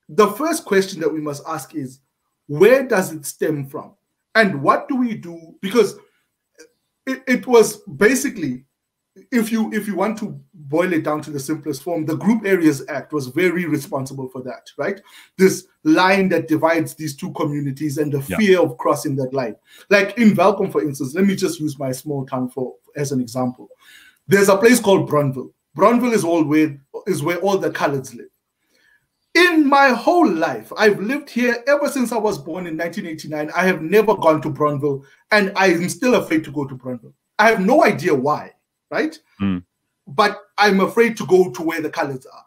[SPEAKER 2] the first question that we must ask is, where does it stem from? And what do we do? Because it was basically, if you want to boil it down to the simplest form, the Group Areas Act was very responsible for that, right? This line that divides these two communities and the fear of crossing that line. Like in Welkom, for instance, let me just use my small town as an example. There's a place called Bronville. Bronville is where all the coloureds live. In my whole life, I've lived here ever since I was born in 1989. I have never gone to Bronville, and I am still afraid to go to Bronville. I have no idea why, right? But I'm afraid to go to where the coloureds are.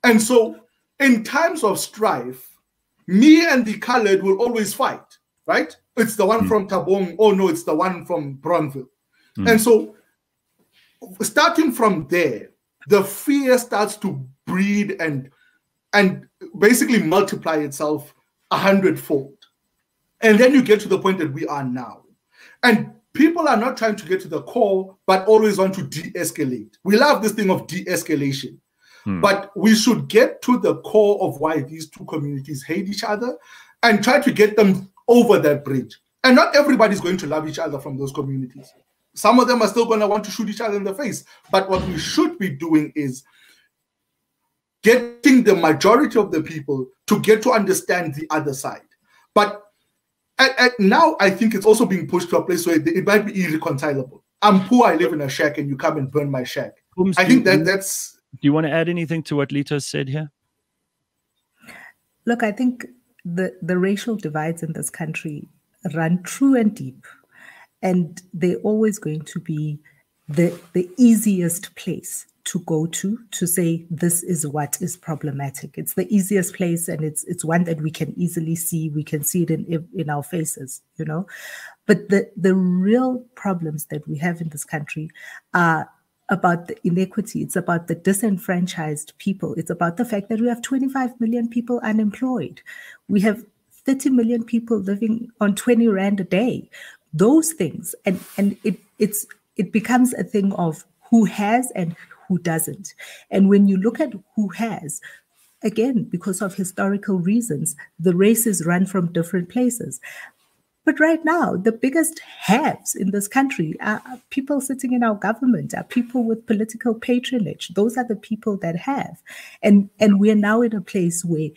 [SPEAKER 2] And so in times of strife, me and the coloured will always fight, right? It's the one from Tabong, oh no, it's the one from Bronville. And so starting from there, the fear starts to breed and basically multiply itself 100-fold. And then you get to the point that we are now. And people are not trying to get to the core, but always want to de-escalate. We love this thing of de-escalation. But we should get to the core of why these two communities hate each other and try to get them over that bridge. And not everybody's going to love each other from those communities. Some of them are still going to want to shoot each other in the face. But what we should be doing is getting the majority of the people to get to understand the other side. But now I think it's also being pushed to a place where it might be irreconcilable. I'm poor, I live in a shack, and you come and burn my shack. I think that's...
[SPEAKER 1] Do you want to add anything to what Leeto said here?
[SPEAKER 3] Look, I think the racial divides in this country run true and deep. And they're always going to be the easiest place to go to say this is what is problematic. It's the easiest place, and it's one that we can easily see. We can see it in our faces, you know. But the real problems that we have in this country are about the inequity. It's about the disenfranchised people. It's about the fact that we have 25 million people unemployed. We have 30 million people living on 20 Rand a day. Those things, and it becomes a thing of who has and who doesn't. And when you look at who has, again, because of historical reasons, the races run from different places. But right now, the biggest haves in this country are people sitting in our government, are people with political patronage. Those are the people that have. And we're now in a place where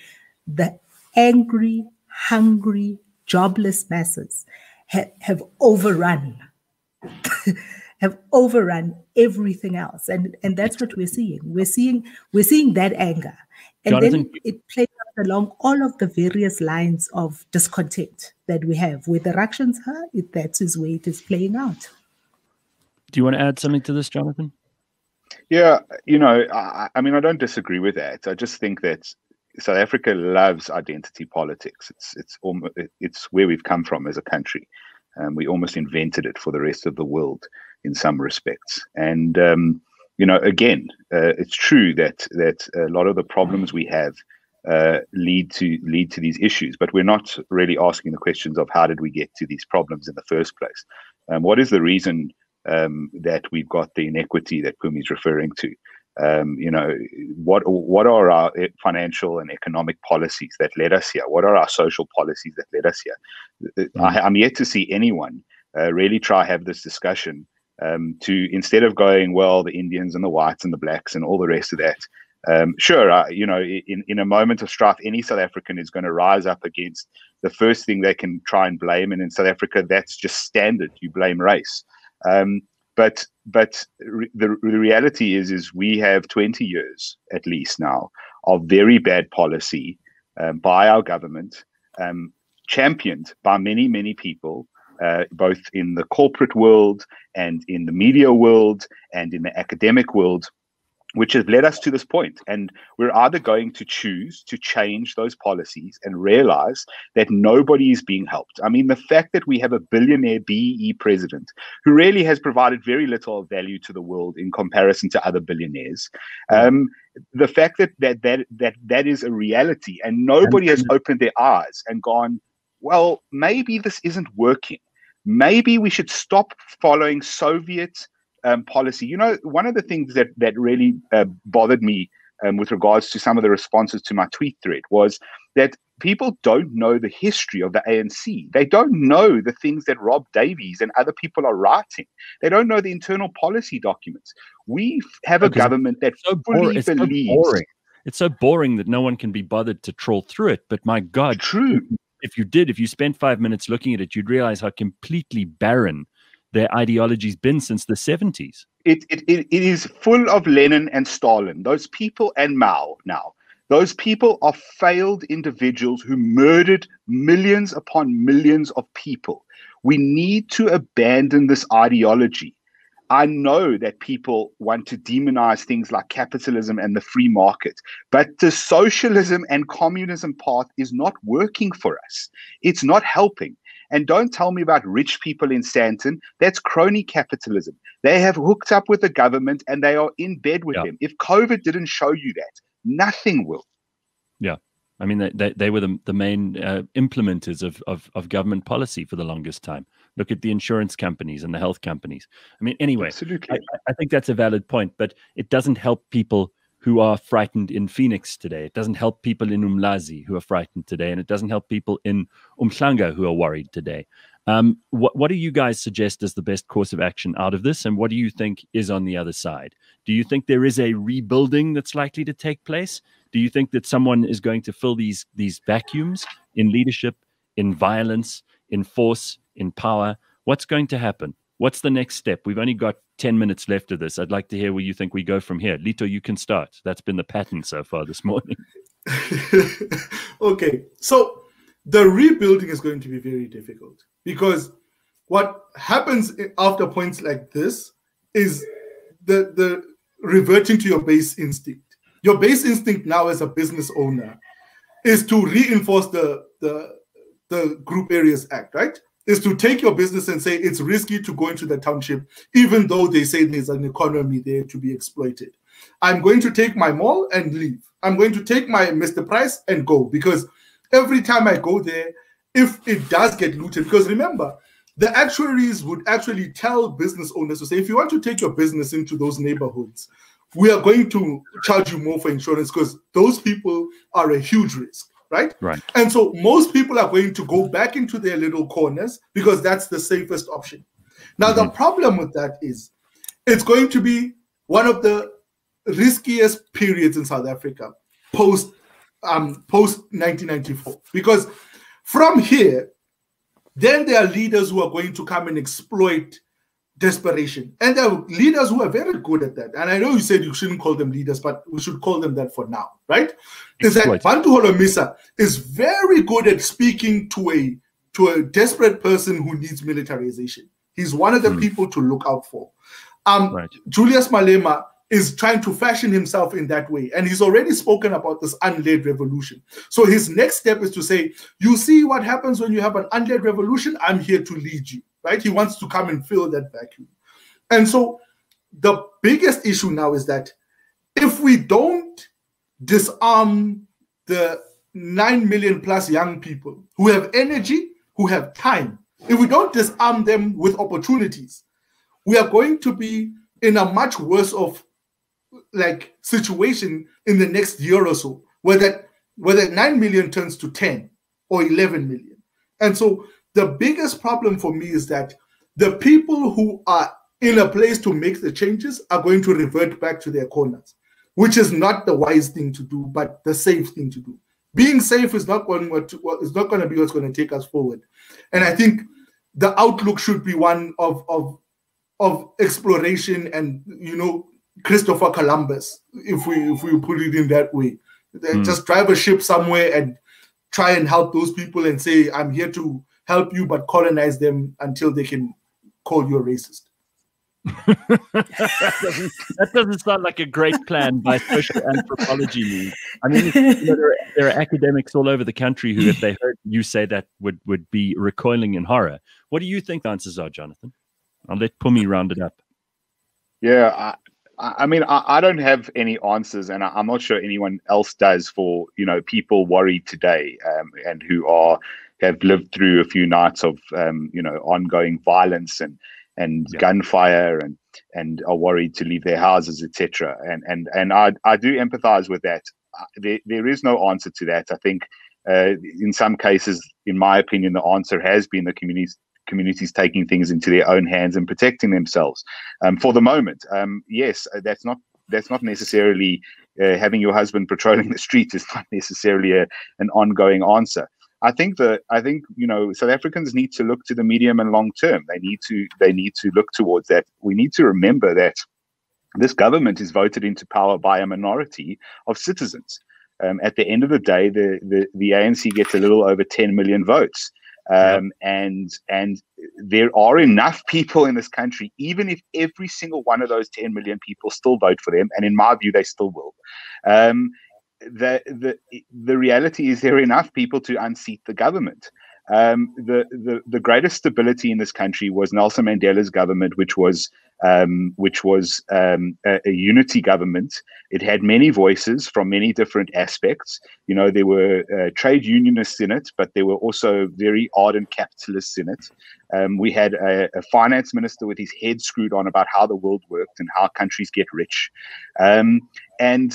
[SPEAKER 3] the angry, hungry, jobless masses have overrun everything else, and that's what we're seeing. We're seeing that anger, and Jonathan, then it plays out along all of the various lines of discontent that we have. Where the Russians are, that is where it is playing out.
[SPEAKER 1] Do you want to add something to this, Jonathan?
[SPEAKER 4] Yeah, you know, I mean, I don't disagree with that. I just think that South Africa loves identity politics. It's where we've come from as a country. We almost invented it for the rest of the world in some respects. And you know, again, it's true that a lot of the problems we have lead to these issues, but we're not really asking the questions of how did we get to these problems in the first place. What is the reason that we've got the inequity that Pumi's referring to? You know, what are our financial and economic policies that led us here? What are our social policies that led us here? I'm yet to see anyone really try have this discussion to, instead of going, well, the Indians and the whites and the blacks and all the rest of that. Sure, you know, in a moment of strife, any South African is going to rise up against the first thing they can try and blame. And in South Africa, that's just standard. You blame race. But the reality is we have 20 years at least now of very bad policy by our government, championed by many people, both in the corporate world and in the media world and in the academic world, which has led us to this point. And we're either going to choose to change those policies and realize that nobody is being helped. I mean, the fact that we have a billionaire BEE president who really has provided very little value to the world in comparison to other billionaires, the fact that is a reality, and nobody has opened their eyes and gone, well, maybe this isn't working. Maybe we should stop following Soviet policy. You know, one of the things that really bothered me with regards to some of the responses to my tweet thread was that people don't know the history of the ANC. They don't know the things that Rob Davies and other people are writing. They don't know the internal policy documents. We have a government that fully believes.
[SPEAKER 1] It's so boring that no one can be bothered to troll through it. But my God,
[SPEAKER 4] true.
[SPEAKER 1] If you spent 5 minutes looking at it, you'd realize how completely barren their ideology's been since the 70s.
[SPEAKER 4] It is full of Lenin and Stalin, those people, and Mao now. Those people are failed individuals who murdered millions upon millions of people. We need to abandon this ideology. I know that people want to demonize things like capitalism and the free market, but the socialism and communism path is not working for us. It's not helping. And don't tell me about rich people in Sandton. That's crony capitalism. They have hooked up with the government and they are in bed with them. If COVID didn't show you that, nothing will.
[SPEAKER 1] Yeah. I mean, they were the main implementers of government policy for the longest time. Look at the insurance companies and the health companies. I mean, anyway,
[SPEAKER 4] absolutely.
[SPEAKER 1] I think that's a valid point, but it doesn't help people who are frightened in Phoenix today. It doesn't help people in Umlazi who are frightened today, and it doesn't help people in Umhlanga who are worried today. What do you guys suggest as the best course of action out of this, and what do you think is on the other side? Do you think there is a rebuilding that's likely to take place? Do you think that someone is going to fill these vacuums in leadership, in violence, in force, in power? What's going to happen? What's the next step? We've only got 10 minutes left of this. I'd like to hear where you think we go from here. Leeto, you can start. That's been the pattern so far this morning.
[SPEAKER 2] Okay, so the rebuilding is going to be very difficult, because what happens after points like this is the reverting to your base instinct. Your base instinct now as a business owner is to reinforce the Group Areas Act, right? Is to take your business and say it's risky to go into the township, even though they say there's an economy there to be exploited. I'm going to take my mall and leave. I'm going to take my Mr. Price and go, because every time I go there, if it does get looted, because remember, the actuaries would actually tell business owners to say, if you want to take your business into those neighborhoods, we are going to charge you more for insurance, because those people are a huge risk. Right? And so most people are going to go back into their little corners because that's the safest option. Now, the problem with that is it's going to be one of the riskiest periods in South Africa post 1994, because from here, then there are leaders who are going to come and exploit desperation. And there are leaders who are very good at that. And I know you said you shouldn't call them leaders, but we should call them that for now, right? Is that Bantu Holomisa is very good at speaking to a desperate person who needs militarization. He's one of the people to look out for. Julius Malema is trying to fashion himself in that way. And he's already spoken about this unled revolution. So his next step is to say, you see what happens when you have an unled revolution? I'm here to lead you. Right? He wants to come and fill that vacuum. And so the biggest issue now is that if we don't disarm the 9 million plus young people who have energy, who have time, if we don't disarm them with opportunities, we are going to be in a much worse of situation in the next year or so, where that 9 million turns to 10 or 11 million. And so the biggest problem for me is that the people who are in a place to make the changes are going to revert back to their corners, which is not the wise thing to do, but the safe thing to do. Being safe is not going to be what's going to take us forward. And I think the outlook should be one of exploration and, Christopher Columbus, if we put it in that way. Just drive a ship somewhere and try and help those people and say, I'm here to help you, but colonize them until they can call you a racist.
[SPEAKER 1] that doesn't sound like a great plan by social anthropology means. I mean, there are academics all over the country who, if they heard you say that, would be recoiling in horror. What do you think the answers are, Jonathan? I'll let Pumi round it up.
[SPEAKER 4] Yeah, I mean, I don't have any answers, and I'm not sure anyone else does for, people worried today, and who have lived through a few nights of, ongoing violence and gunfire and are worried to leave their houses, etc. And I do empathize with that. There is no answer to that. I think in some cases, in my opinion, the answer has been the communities taking things into their own hands and protecting themselves for the moment. Yes, that's not necessarily having your husband patrolling the streets is not necessarily an ongoing answer. I think South Africans need to look to the medium and long term. They need to look towards that. We need to remember that this government is voted into power by a minority of citizens. At the end of the day, the ANC gets a little over 10 million votes. And there are enough people in this country, even if every single one of those 10 million people still vote for them, and in my view, they still will. The reality is there are enough people to unseat the government. The greatest stability in this country was Nelson Mandela's government, which was a unity government. It had many voices from many different aspects. There were trade unionists in it, but there were also very ardent capitalists in it. We had a finance minister with his head screwed on about how the world worked and how countries get rich. And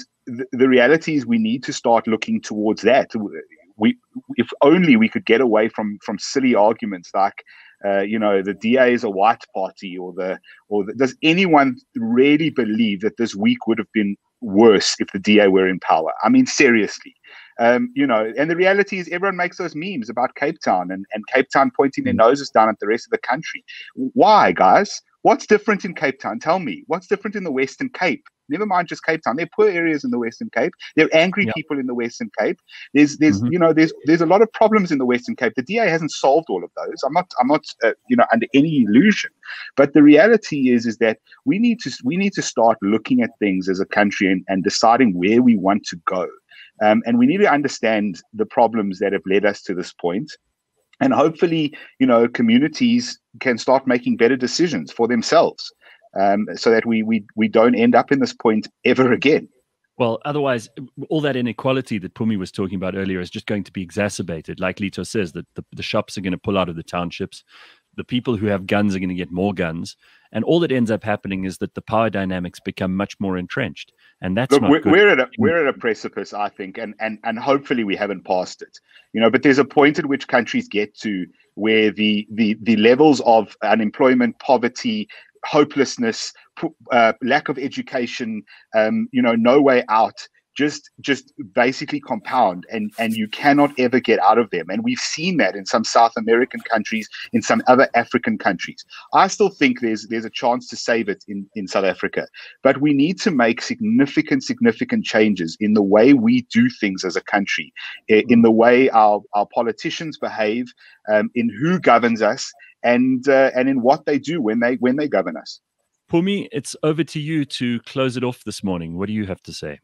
[SPEAKER 4] the reality is we need to start looking towards that. If only we could get away from silly arguments like, the DA is a white party, or does anyone really believe that this week would have been worse if the DA were in power? I mean, seriously. And the reality is everyone makes those memes about Cape Town and Cape Town pointing their noses down at the rest of the country. Why, guys? What's different in Cape Town? Tell me. What's different in the Western Cape? Never mind just Cape Town. There are poor areas in the Western Cape. There are angry people in the Western Cape. There's a lot of problems in the Western Cape. The DA hasn't solved all of those. I'm not under any illusion. But the reality is that we need to start looking at things as a country and deciding where we want to go. And we need to understand the problems that have led us to this point. And hopefully, communities can start making better decisions for themselves. So that we don't end up in this point ever again.
[SPEAKER 1] Well, otherwise, all that inequality that Pumi was talking about earlier is just going to be exacerbated. Like Leeto says, that the shops are going to pull out of the townships. The people who have guns are going to get more guns. And all that ends up happening is that the power dynamics become much more entrenched. And that's not good.
[SPEAKER 4] We're at a precipice, I think, and hopefully we haven't passed it. But there's a point at which countries get to where the levels of unemployment, poverty, hopelessness, lack of education, no way out, just basically compound, and you cannot ever get out of them. And we've seen that in some South American countries, in some other African countries. I still think there's a chance to save it in South Africa, but we need to make significant changes in the way we do things as a country, in the way our politicians behave, in who governs us, and in what they do when they govern us.
[SPEAKER 1] Pumi, it's over to you to close it off this morning. What do you have to say?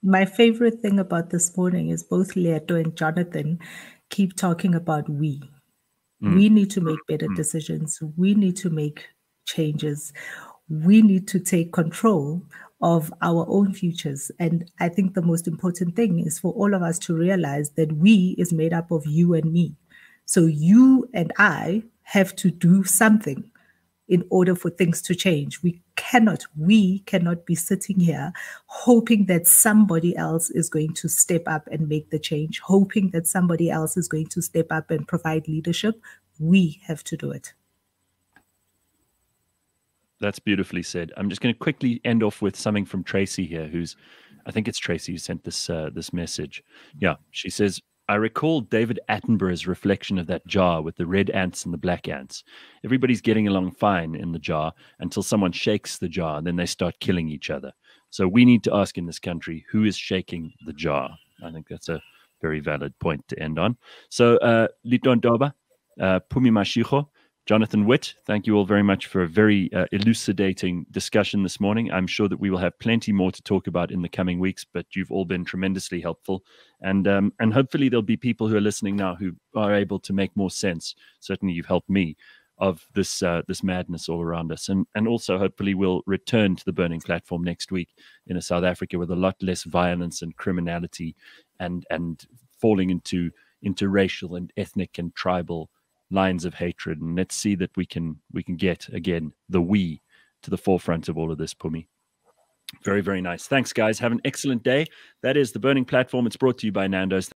[SPEAKER 3] My favorite thing about this morning is both Leeto and Jonathan keep talking about we. We need to make better decisions. We need to make changes. We need to take control of our own futures. And I think the most important thing is for all of us to realize that we is made up of you and me. So you and I have to do something in order for things to change. We cannot be sitting here hoping that somebody else is going to step up and make the change, hoping that somebody else is going to step up and provide leadership. We have to do it.
[SPEAKER 1] That's beautifully said. I'm just going to quickly end off with something from Tracy here, I think it's Tracy who sent this message. Yeah, she says, I recall David Attenborough's reflection of that jar with the red ants and the black ants. Everybody's getting along fine in the jar until someone shakes the jar, and then they start killing each other. So we need to ask in this country, who is shaking the jar? I think that's a very valid point to end on. So, Leeto Nthoba, Pumi Mashiko, Jonathan Witt, thank you all very much for a very elucidating discussion this morning. I'm sure that we will have plenty more to talk about in the coming weeks, but you've all been tremendously helpful. And hopefully there'll be people who are listening now who are able to make more sense. Certainly you've helped me of this madness all around us. And also hopefully we'll return to the Burning Platform next week in a South Africa with a lot less violence and criminality and falling into racial and ethnic and tribal lines of hatred. And let's see that we can get again the we to the forefront of all of this, Pumi. Very, very nice. Thanks, guys. Have an excellent day. That is the Burning Platform. It's brought to you by Nando's.